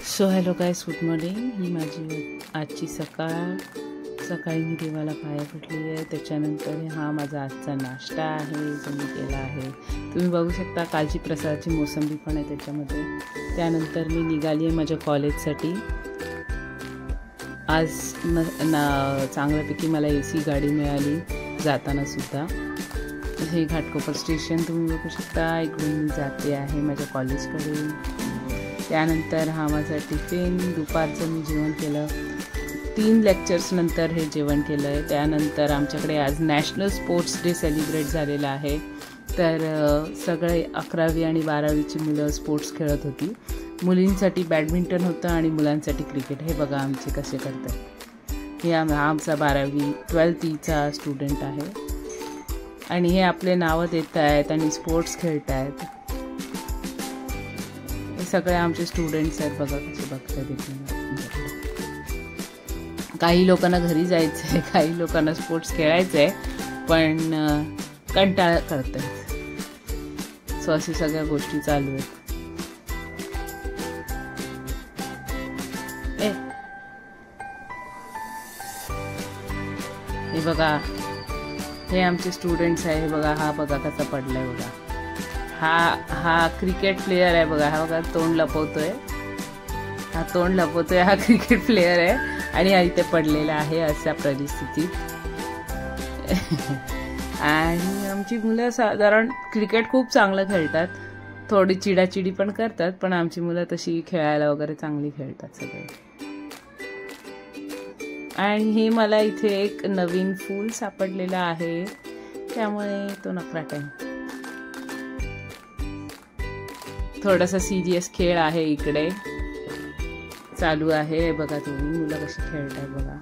So hello guys, good morning. ही माझी आजची सकाळी मी देवाला पाया पडली आहे. त्याच्यानंतर हा माझा आजचा नाश्ता आहे जो मी केला आहे. तुम्ही बघू शकता कालची प्रसादाची मोसंबी पण आहे त्याच्यामध्ये. त्यानंतर मी निघाली आहे माझ्या कॉलेजसाठी. आज चांगल्यापैकी मला AC गाडी मिळाली जाताना सुद्धा. हे घाटकोपर स्टेशन तुम्ही बघू शकता. इकडून मी जाते आहे माझ्या कॉलेजकडे. त्यानंतर हा माझा टिफिन. दुपारचं मी जेवण केलं. 3 लेक्चर्स नंतर हे जेवण केलं आहे. त्यानंतर आमच्याकडे आज नॅशनल स्पोर्ट्स डे सेलिब्रेट झालेला आहे. तर सगळे 11वी आणि 12वीची मुलं स्पोर्ट्स खेळत होती. मुलींसाठी बॅडमिंटन होतं आणि मुलांसाठी क्रिकेट. हे बघा आमचे कसे करतात. हे आमचा 12वीचा स्टुडंट आहे आणि हे आपले नावं देत आहेत आणि स्पोर्ट्स खेळत आहेत. हे सगळे आमचे स्टुडंट्स आहेत. बघा कसे बघतात इथे. काही लोकांना घरी जायचं आहे, काही लोकांना स्पोर्ट्स खेळायचं आहे, पण कंटाळा करत आहेत. सो अशी सगळ्या गोष्टी चालू आहेत. हे बघा हे आमचे स्टुडंट्स आहे. हे बघा हा बघा कसा पडलाय बघा. हा क्रिकेट प्लेयर आहे बघा. हा बघा तोंड लपवतोय. हा क्रिकेट प्लेयर आहे आणि हा इथे पडलेला आहे अशा परिस्थितीत. आणि आमची मुलं साधारण क्रिकेट खूप चांगलं खेळतात. थोडी चिडाचिडी पण करतात, पण आमची मुलं तशी खेळायला वगैरे चांगली खेळतात सगळे. आणि हे मला इथे एक नवीन फूल सापडलेलं आहे, त्यामुळे तो नखराट आहे. थोडासा सिरियस खेळ आहे इकडे चालू आहे. बघा तुम्ही मुलं कशी खेळतात बघा.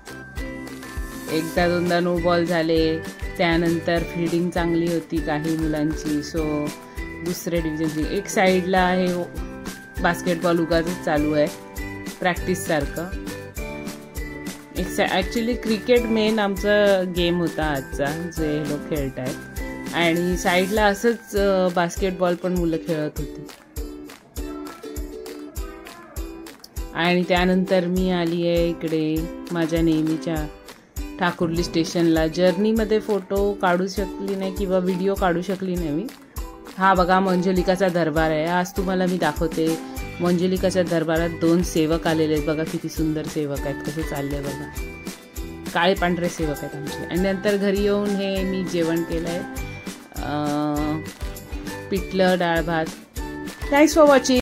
1-2दा नो बॉल झाले. त्यानंतर फिल्डिंग चांगली होती काही मुलांची. सो दुसऱ्या डिव्हिजनची एक साईडला आहे बास्केटबॉल उगाचच चालू आहे प्रॅक्टिस सारखं. ॲक्च्युली क्रिकेट मेन आमचा गेम होता आजचा जे लोक खेळत आहेत. आणि साईडला असंच बास्केटबॉल पण मुलं खेळत होती. आणि त्यानंतर मी आली आहे इकडे माझ्या नेहमीच्या ठाकुर्ली स्टेशनला. जर्नीमध्ये फोटो काढू शकली नाही किंवा व्हिडिओ काढू शकली नाही मी. हा बघा मंजुलिकाचा दरबार आहे. आज तुम्हाला मी दाखवते. मंजुलिकाच्या दरबारात 2 सेवक आलेले आहेत. बघा किती सुंदर सेवक आहेत, कसे चालले बघा. काळे पांढरे सेवक आहेत आमचे. आणि नंतर घरी येऊन हे मी जेवण केलं आहे. पिठलं डाळ भात. Thanks for watching.